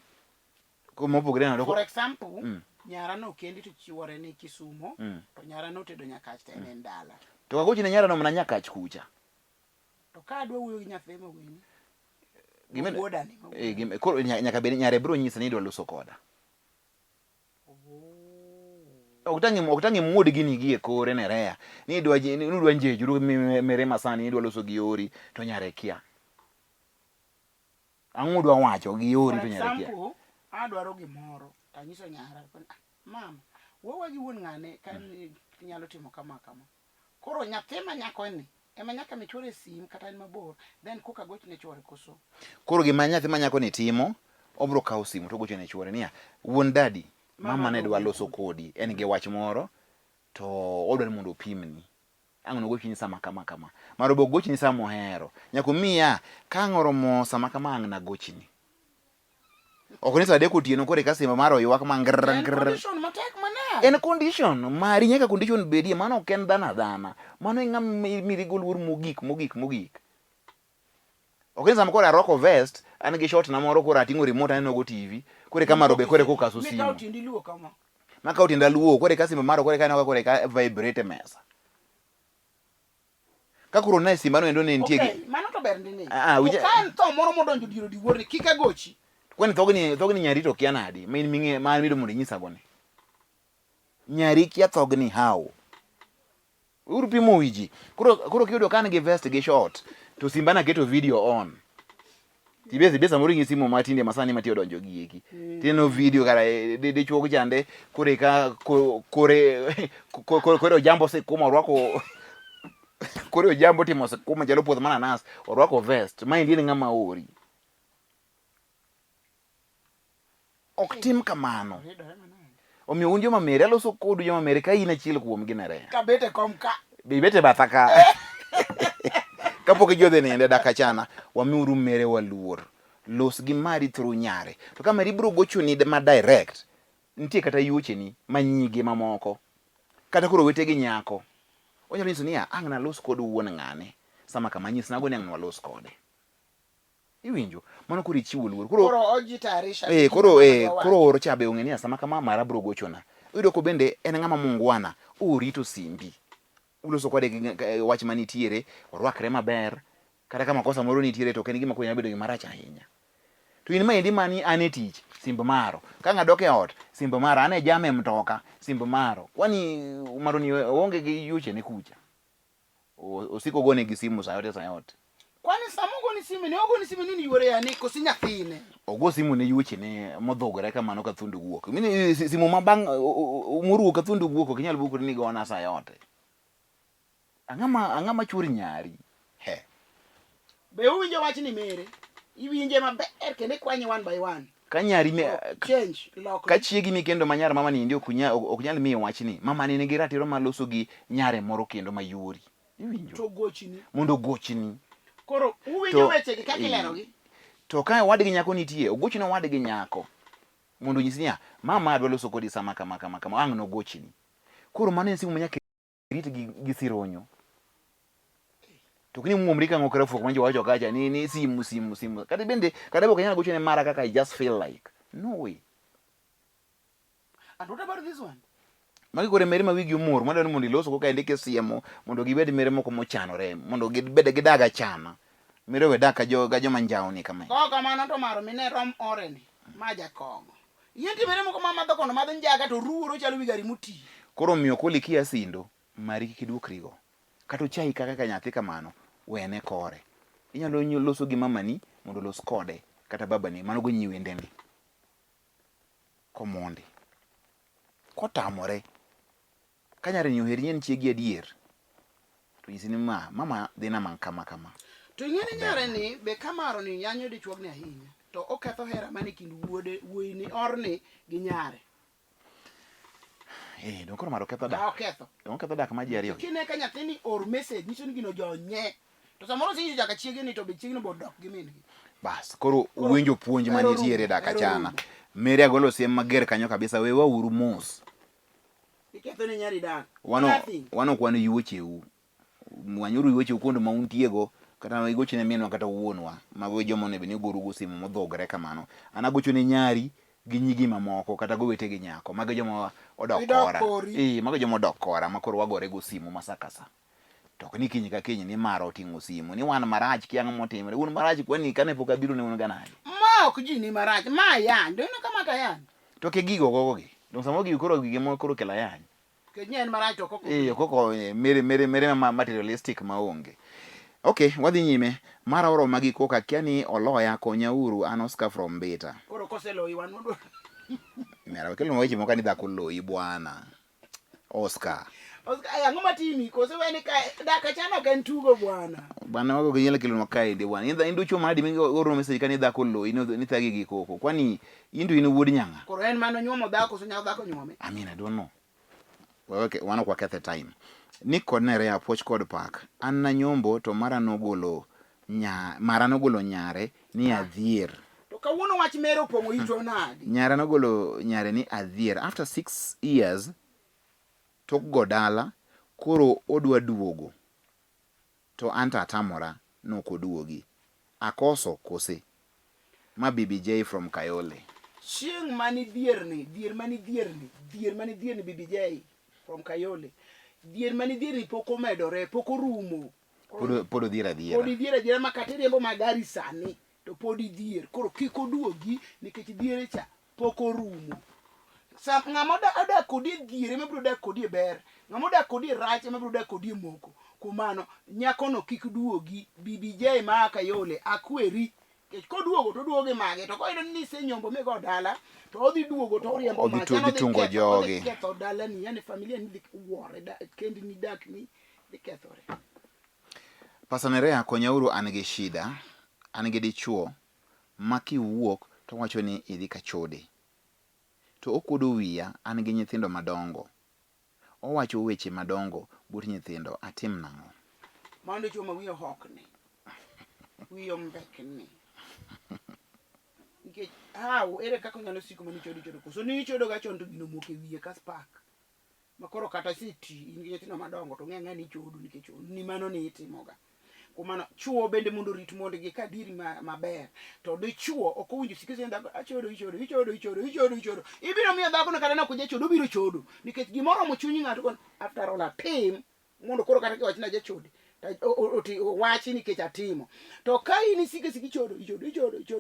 Mopogore na For example, nyara no kendi to chiwore ni Kisumo, to nyara no tedo Nyakach to en dala. To kagochi ne nyara no mna Nyakach kucha. To ka adwa wuoyo gi nyathi ma gwini. Gime koro nyaka bed nyare bro nyisa ni idwa loso koda. Oktangi muod gini gie kore ne rea. Ni idwa njejuru mere masani idwa loso gi ori to nyare kia. Ang'udwa wacho gi ori to nyare kia. For example, adwaro gimoro, tanyiso nyara, mama, wowa gi wuon ng'ane kan nyalo timo kama. Koro nyathi ma nyako ni ema nyaka michore sim kata en mabor, then koka gochne chwore koso. Koro gima nyathi ma nyako ni timo, obro kawo simu to gochne chwore niya, wuon dadi, mama ne dwa loso kodi, en gi wach moro to odwaro mondo opimni. Ang' no gochni sama kama. Maro bo gochni sama ohero. Nyako miya ka ng'oromo sama kama ang' na gochni. Ok ni sa deko tieno kore ka simba maro ywak mangr. En condition matek mana. En condition mari nyaka condition bedie mano ok en dhana. Mano ng'am mirigo luor mogik. Ok ni sama kore aroko vest an gi short na moro kore ating'o remote aneno go TV kore kamaro be kore kokaso simu. Mikaw tindi luo kama. Makaw tinda luo kore ka simba maro kore ka vibrate mesa. Kakuro na simba no endo ne ntie. Okay, mano to ber ndini. Kan to moro modonjo diro di wuor kika gochi. Kwani thogni nyari to kia nadi min minge man mido mondo nyisa gone nyari kia thogni how urpimo wiji kuro kiyudo kan gi vest gi short to simba na keto video on tibesa moro ng'isimo matinde masani matiyo donjo gieki tino video kara de chuo jande kore ka kore jambo se kuma rwako kore jambo timo se kuma jalo puodho mananas orwako vest ma indie ng'ama ori. Ok tim kamano. Omiyo un joma mere loso kodu joma mere ka in achiel kuom ginere. Ka bete kom ka. Bibete bathaka. Kapok jodhe nende dak achana, wamiuru mere waluor. Los gi mari through nyare. To ka mari bro gochoni ma direct, nitie kata yucheni manyige mamoko. Kata koro wete gi nyako. Onyalo nyiso niya, ang' na los kodu wuon ng'ane. Sama kama nyis nago ni ang' na los kode. Iwinjo mano kuri chiwo luor koro ojitayarisha koro oro chabe ong'eni sama kama mara bro gochona uyudo ko bende en ng'ama mungwana urito simbi uloso kode wach manitiere orwakre maber kata kama kosa moro nitiere to ken gima konya bedo gima rach ahinya to in maendi mani ane tich simb maro ka ng'adok e ot simb maro ane jame mtoka simb maro kwani maro ni onge gi yuche ne kucha osiko gone gi simu sa yote. Kwani samongo ni simu nini yuore yani kosinya thine. Ogo simu ne yuche ne modhogore kamano ka thundu wuok. Mini simu mabang muru ka thundu wuok kinyal buku ni gona sa yote. Angama churi nyari. He. Be uwinjo wach ni mere. Iwinje maber kende kwanye one by one. Ka nyari me change lock. Ka chiegi ni kendo manyar mama ni ndio ok nyal miyo wach ni. Mama ni nigi ratiro maloso gi nyare moro kendo mayuri. iwinjo to gochni mondo gochni koro uwinjo weche gi kaka ilerogi to ka wadgi nyako nitie ogochni wadgi nyako mondo nyisi niya mama adwa loso kodi sama kama ang' nogochni koro mano en simu manyaka rit gi sironyo to kini muomri ka ng'okre fuok manjo wacho kacha ni simu kata bende kata bok nyalo gochne mara kaka I just feel like no way. And what about this one? Magi kore mere ma wigi omor madwani mondo iloso koka indike siemo mondo gibed mere moko mochanore mondo gibed gidag achana mere we dak ga joma njawni kama ko kamano to maro mine rom oreni ma jakong'o yenti mere moko ma madho kono madho njaga to ruoro chalo wigari muti koro miyo koliki asindo mari kik iduokrigo kata chai kaka nyathi kamano wene kore inyalo loso gi mamani mondo los kode kata babani mano go nyiwendeni komondi kotamore kanyare ni oheri nyen chiegi adier to nyisi ni mama dhina man kama to ing'eni nyare ni be kamaro ni yanyo dichuogni ahinya to oketho hera mane kind wuoyini orni gi nyare don koro maro ketho dak ma ji ariyo kine ka nyathini or message nyiso ni gino jonye to samoro sinjo jaka chiegni to be chiegni bodok gi min gi bas koro uwinjo puonj manitiere dak achana mere agolo siem mager kanyo kabisa wewa uru mos iketho ne nyari dak wano kwano yuocheu wanyuru yuocheu kondo mauntiego kata igochne minwa kata wuonwa mago joma ne beni gorugo simu modhogre kamano anagochone nyari gi nyigi mamoko kata go wete gi nyako mago joma odok kora mago joma odok kora makoro wagore go simu masakasa to ni kiny ka kiny ni maro ting'o simu ni wan marach kiang' motimre un marach kwani kane pok abiro ne un ganade ma ok ji ni marach ma yan do ino kama ta yan to ke gigo gogi don samo gigo koro gige mo koro kela yan ke nyen marach to koko koko mere materialistic maonge. Okay, wadhi nyime mara oro magi koka kiani oloya konya uru an Oscar from Beta koro koselo iwan mondo mera kelo weche moka ni dhako loyi bwana Oscar aya ngoma timi kose weni ka dak achana kan tugo bwana wago ginyela kelo makaende bwana indu chuo madi mingi oro message kan dhako loyi ni thagi gi koko kwani indu ino wuod nyanga koro en mano nyuomo dhako so nyao dhako nyuome I mean I don't know okay wano kwa kethe time ni kod nere apuoch kod pak an na nyombo to mara nogolo nyare ni adhier to kawuono wach mero pongo ito nadi nyara nogolo nyare ni adhier after 6 years tok godala koro odwa duogo to anta atamora nokoduogi akoso kose ma BBJ from Kayole chieng mani dhier mani BBJ from Kayole dhier mani dhier pok omedore pok orumo pod dhier adhiera ma kata riembo magari sani to pod dhier koro kik oduogi nikech dhier cha pok orumo ng'ama odak kodi dhier ema biro dak kodi ber ng'ama odak kodi rach ema biro dak kodi moko kumano nyakono kik duogi BBJ ma Kayole akweri kech koduogo to duogo mage to koyudo ni senyombo mego dala to odhi duogo to oriembo machano tungo jogi ketho dala ni yani familia ni wuore kendi ni dak ni dikethore pasonere akonya uru an gi shida an gi dichuo makiwuok to wacho ni idhi ka chode to okuodo wiya an gi nyithindo madongo owacho weche madongo but nyithindo atim nang'o mando chuma wiyo hokni wiyo mbekni nikech ere kaka nyalo siko mani chodo koso ni chodo ga chon to gino moke wiye ka spark makoro kata siti in gi nyithindo madongo to ng'e ni chodo nikech ni mano ni itimoga kumano chuo bende mondo rit mondo gi kadiri maber to dichuo ok owinjo sikise ndako achodo ichodo ibiro miyo dhako no kata na kuje chodo biro chodo nikech gimoro mo chunyi ng'ato kon after all atim mondo koro kata kiwach na jachode oti wachi nikech atimo to ka in sikise chodo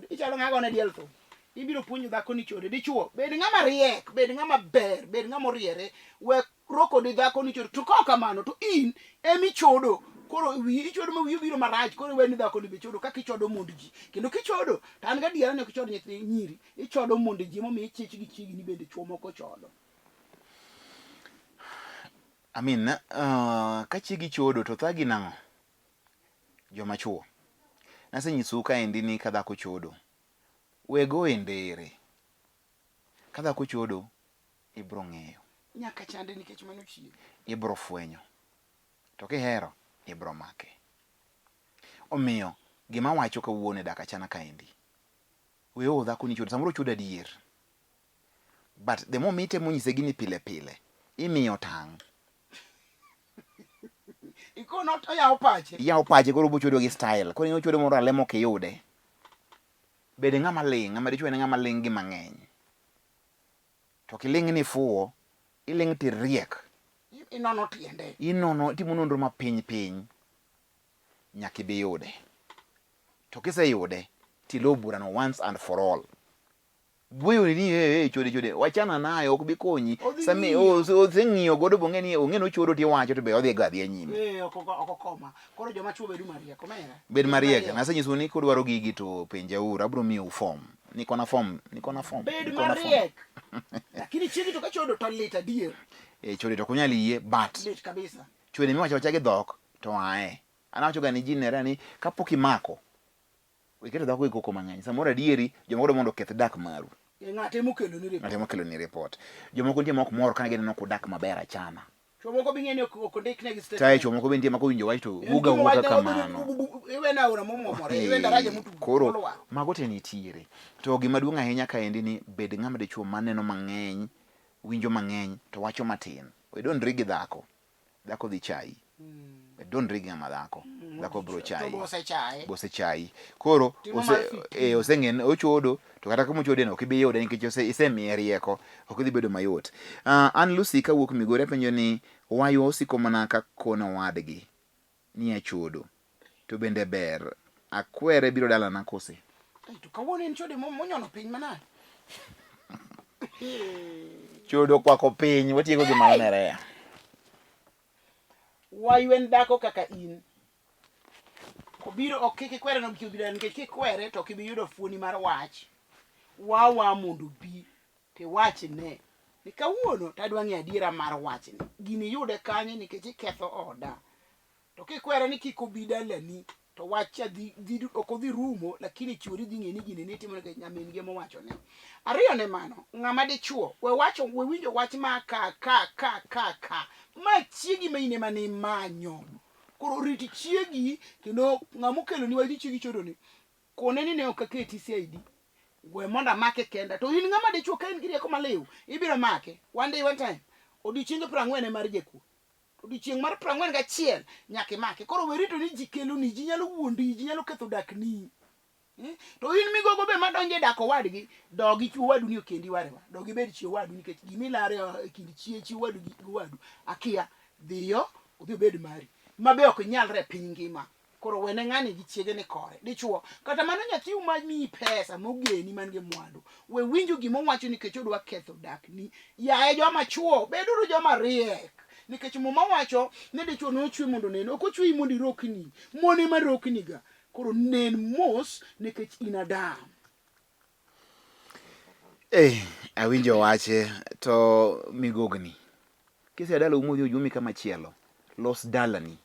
ichalo ng'ago ne diel to ibiro puonjo dhako ni chode dichuo bed ng'ama riek bed ng'ama ber bed ng'ama oriere we roko di dhako ni chodo to ka kamano to in emi chodo koro ichodo ma wiyo biro marach koro weni dhako ni bichodo kaka ichodo mond ji kendo kichodo to an ga diera ne kichodo nyithi nyiri ichodo mond ji mo mi chich gi chigi ni bende chuo moko chodo I mean ka chigi chodo to thagi nang'o joma chuo nasenyisu ka endi ni ka dhako chodo wego endere ka dhako chodo ibro ng'eyo nyaka chande nikech mano chiego ibro fwenyo to kihero ibro make. Omiyo gima wacho kawuono e dak achana kaendi, we o dhako ni chudo samoro chudo adier, but the more mitemo nyise gini pile pile imiyo tang'. Ikono to yawo pache koro bochudo gi style. Koro inyo chudo moro alemo kiyude, bede ng'ama ling', ng'ama dichuo en ng'ama ling' gi mang'eny. To kiling' ni fuwo, iling' tiriek, inono tiende, timo nonro mapiny nyaka ibi yude. To kiseyude tilo burano once and for all. Buyo ni chode wachana nayo ok bi konyi. Sami oseng'iyo godo bong'e ni ong'e no choro tiwacho to be odhi gadhi nyime. okokoma. Koro joma chuo bedu mariek, omera. Bed mariek. Nasenyiso ni kodwaro gigi to penjauru, abro miyo form. Nikona form. Bed mariek. Lakini chiegi to ka chodo to lit adier. Chode to kunyal yie but lit kabisa. Chode miwacho gi dhok to ae. Anawacho ga ni jinera ni kapok imako wiketo dhako gi koko mang'eny. Samoro adieri jomoko mondo oketh dak maru. Ng'ate mokelo ni report. Jomoko nitie mok mor kana gineno kudak maber achana. Chomoko bi ng'eni ok ndikne gi statement. Tai chomoko be nitie mako winjo wach to buga wuoka kamano. Iwe na ora momomore, iwe ndaraje mutu. Koro mago te nitiere. To gima duong' ahinya kaendi ni bed ng'ama dichuo maneno mang'eny, winjo mang'eny to wacho matin. We don't rig dhako. Dhako dhi chai. Don't rig ng'ama dhako. Dhako bro chai. Bose chai. Koro oseng'en ochodo to kata kuma ochode no ok ibi yude nikech isemiye rieko, ok idhi bedo mayot. An Lucy kawuok Migori penjo ni wayo osiko mana ka kono wadgi ni achodo. To bende ber akwere biro dala na kose. To kawuono en chode monyono piny manade. Chodo kwako piny watieko gima onerea. Wayo en dhako kaka in. Obiro ok kikwere no biro nikech kikwere to kibi yudo fuoni mar wach. Wawa mondo bi te wach ne. Ni kawuono tadwa ng'e adiera mar wach ni. Gini yude kanye nikech iketho oda. To kikwere ni kik obi dalani to wach dhi ok odhi rumo, lakini chuori dhi ng'e ni gini ne timo nikech nyamin gi mowacho ne. Ariyo ne mano, ng'ama dichuo we winjo wach ma ka ma chiegi ma ine mane manyo. Koro riti chiegi kendo ng'amo kelo ni wadi chiegi chodo ni. Kone ni ne ok aketi CID. We monda make kenda. To in ng'ama dichuo ka in gi rieko maliw, ibiro make. One day one time. Odiochienge 40 mar jakuo. Odiochieng' mar 41 nyaka make. Koro we rito ni ji kelo ni ji nyalo wuondi, ji nyalo ketho dak ni. To in migogo be madonje dak owadgi, dogi chuo wadu ni okendi warewa. Dogi bed chio wadu nikech gimilare e kind chiechi wadu gi wadu. Akia dhiyo odhi bed mari. Mabe ok nyalre piny ngima. Koro wene ng'ani gi chiege ni kore. Dichuo kata mano nyathi ma mi pesa mogeni man gi mwandu. We winjo gimo wacho nikech odwa ketho dak ni. Yae joma chuo beduru joma riek. Nikech mama wacho ne dichuo no chwe mondo neno. Ok ochwe mondo irokni. Mone ma rokni ga. Koro nen mos nikech in adam. Awinjo wache to migogni. Kise dala umudhi ujumi kama chielo. Los dalani.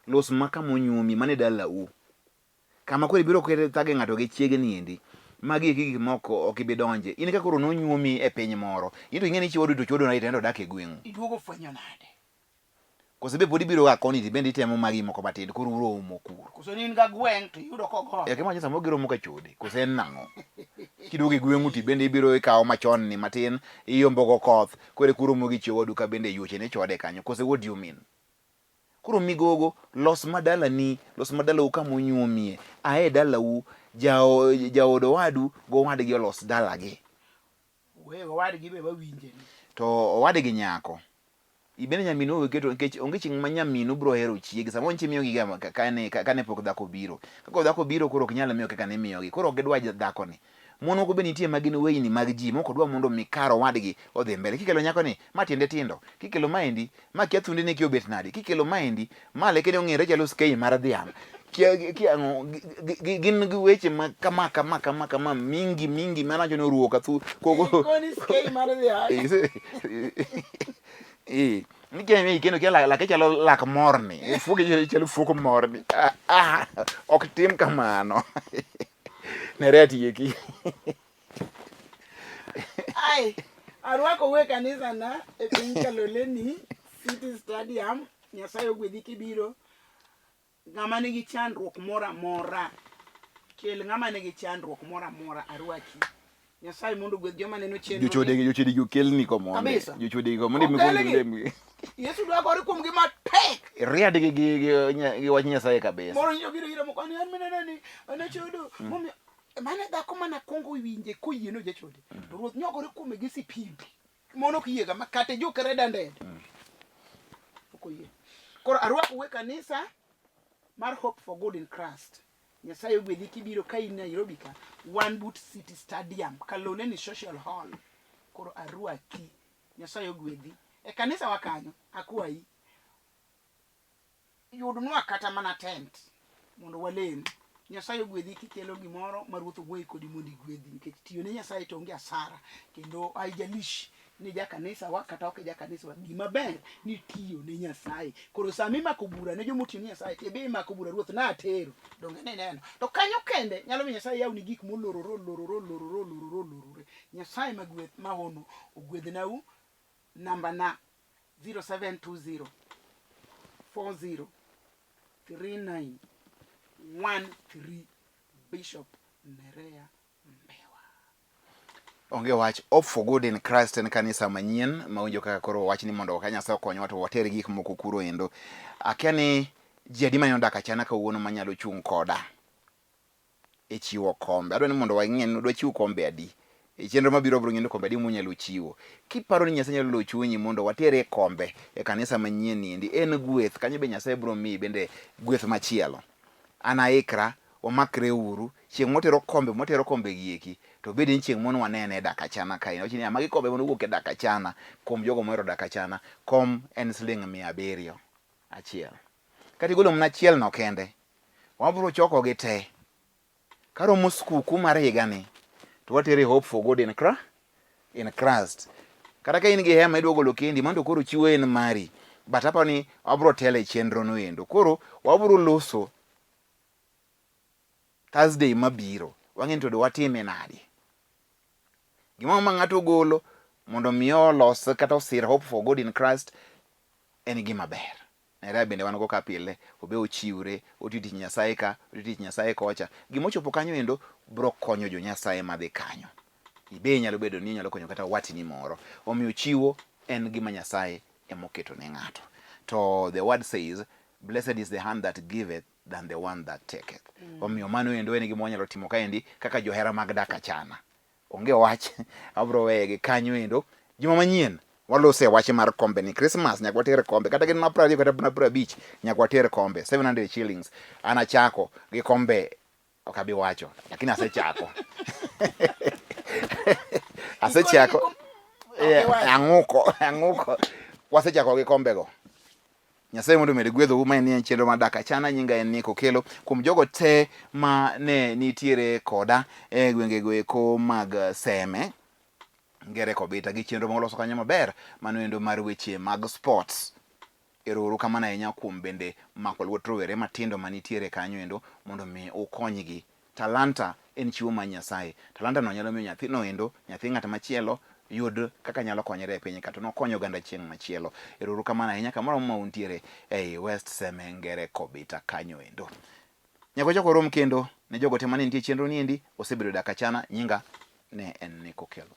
Los maka monyumi mane dala u. Kama kore biro kwere thage ng'ato gi chiege ni endi. Magi gik moko ok ibi donje. In ka koro nonyumi e piny moro. Into ing'e ni chiwodu to chodo na itendo dak e gweng'u. Iduogo fwenyo nade. Kose be podi biro ga koni ti bende itemo magi moko batid koro uromo kuro. Kose ni in ga gweng' to yudo kogo. Kema chasa mo giromo ka chode. Kose en nang'o. Kiduogo e gweng'u ti bende ibiro ikawo machon ni matin iyombo go koth. Kore kuro mo gi chiwodu ka bende yuche ne chode kanyo. Kose what do you mean? Kuro migogo los madala ni, los madala u kama onyuomie. Ae dala u jaodo wadu go wadgi los dala gi. We wadgi be wawinje ni. To wadgi nyako. Ibene nyamino weketo nikech onge ching ma nyamino bro hero chiegi. Samo nchi miyo gi kane pok dhako biro. Kako dhako biro koro ok nyalo miyo kaka ne miyo gi. Koro gidwa dhako ni. Mono ko be nitie magin weyni mag ji moko dwa mondo mikaro wadgi odhi mbele. Kikelo nyako ni ma tiende tindo. Kikelo maendi ma kia thunde ne kio bet nadi. Kikelo maendi ma leke ong'ere chalo skei mar dhiang'. Gin gi weche ma kama mingi mana jono ruo ka thu koni skei mar dhiang'. Nikia mi kendo kia la ke chalo lak morni. Fuke chalo fuko morni. Ok tim kamano. Nereti yeki. Ai, arwako we kanisa na e piny Kaloleni City Stadium Nyasaye ogwedhi kibiro. Ng'ama nigi chandruok mora mora. Kel ng'ama nigi chandruok mora mora arwaki. Nyasaye mondo gwedh joma neno chenro. Jochode go kelni ko monde. Jochode go monde mi konde. Yesu dwa gore kuom gima tek. Riad gi wach Nyasaye kabisa. Moro nyo biro ira moko an menene ana chodo. Momi mane dhako mana kongo winje koyieno jachode. To ruoth nyogore kuome gi sipimbi. Mono kiyega makate jokere dande. Okoyie. Koro arwako we kanisa mar Hope for Good in Christ. Nyasaye ogwedhi kibiro ka in Nairobi ka One Boot City Stadium kalone ni social hall. Koro arwaki. Nyasaye ogwedhi. E kanisa wakanyo akwayi. Yudnwa kata mana tent mondo walem. Nyasaye ogwedhi kikelo gimoro ma ruoth ogwedhi kodi mondo igwedhi nikech tiyo ne Nyasaye to onge asara kendo haijalishi ni ja kanisa wa kata ok ja kanisa wa gima ber ni tiyo ne Nyasaye. Koro sami mako bura ne jomoti ni Nyasaye ebe mako bura ruoth na atero donge ne neno to kanyo kende nyalo mi Nyasaye yawni gik molororo. Nyasaye magweth mahono ogwedhnau namba na 0720 40 3913 Bishop Nerea Mbewa. Onge wach Hope for Good in Christ en kanisa manyien mawinjo kaka koro wach ni mondo ka Nyasaye okonyo to water gik moko kuro endo. Akia ni ji adi mane odak achana kawuono manyalo chung' koda e chiwo kombe. Adwa ni mondo wang'e ni dwa chiwo kombe adi. E chenro mabiro bro ng'endo kombe adi munyalo chiwo. Kiparo ni Nyasaye nyalo chunyi mondo watere kombe e kanisa manyien ni en gweth kanyo be Nyasaye bro mi bende gweth machielo. Anaikra wamakre uru chieng' motero kombe gieki to bed ni chieng' mono wanene dak achana kae no chini amagi kombe mono wuok e dak achana kom jogo mohero dak achana kom en siling 700 achiel kati golo mna achiel no kende wabro choko gi te karomo skuku mar higa ni to watere Hope for Good in Christ kata ka in gi hema idwo golo kendi mondo koro chiwo en mari but apa ni wabro tele chenro no endo koro wabro loso Thursday mabiro wang'eni to do watime nadi gima ma ng'ato golo mondo miyo los kata osir Hope for Good in Christ en gima ber era bende wan go ka pile obe ochiwre otiti Nyasaye ka otiti Nyasaye kocha gima ochopo kanyo endo bro konyo jo Nyasaye madhi kanyo ibe nyalo bedo ni nyalo konyo kata watni moro omiyo chiwo en gima Nyasaye emoketo ne ng'ato to the word says blessed is the hand that giveth than the one that taketh. Omiyo mano endo en gima wanyalo timo kaendi kaka johera mag dak achana. Onge wach abro wege kanyo endo juma manyien walose wach mar kombe ni Christmas nyaka watere kombe kata gin na 20 kata na 50 nyaka watere kombe 700 shillings ana chako gi kombe okabi wacho lakini asechako anguko wasechako gi kombe go Nyasaye mondo med gwedho uma en chenro ma dak achana nyinga en Niko Kelo kuom jogo te ma ne nitiere koda e gwenge go eko mag Seme ngere kobita gi chenro moloso kanyo maber mano endo mar weche mag sports eroro kamana enya kuom bende mako luot rowere matindo manitiere kanyo endo mondo mi ukonygi talanta en chiwo ma Nyasaye talanta no nyalo miyo nyathi no endo nyathi ng'ata machielo yud kaka nyalo konyere e piny kata no konyo ganda chieng' machielo eroro kamana ahinya kamoro ma untiere ei West Seme ngere kobita kanyo endo nyako chako rom kendo ne jogo te mane nitie chenro ni endi osebedo dak achana nyinga ne en Niko Kelo.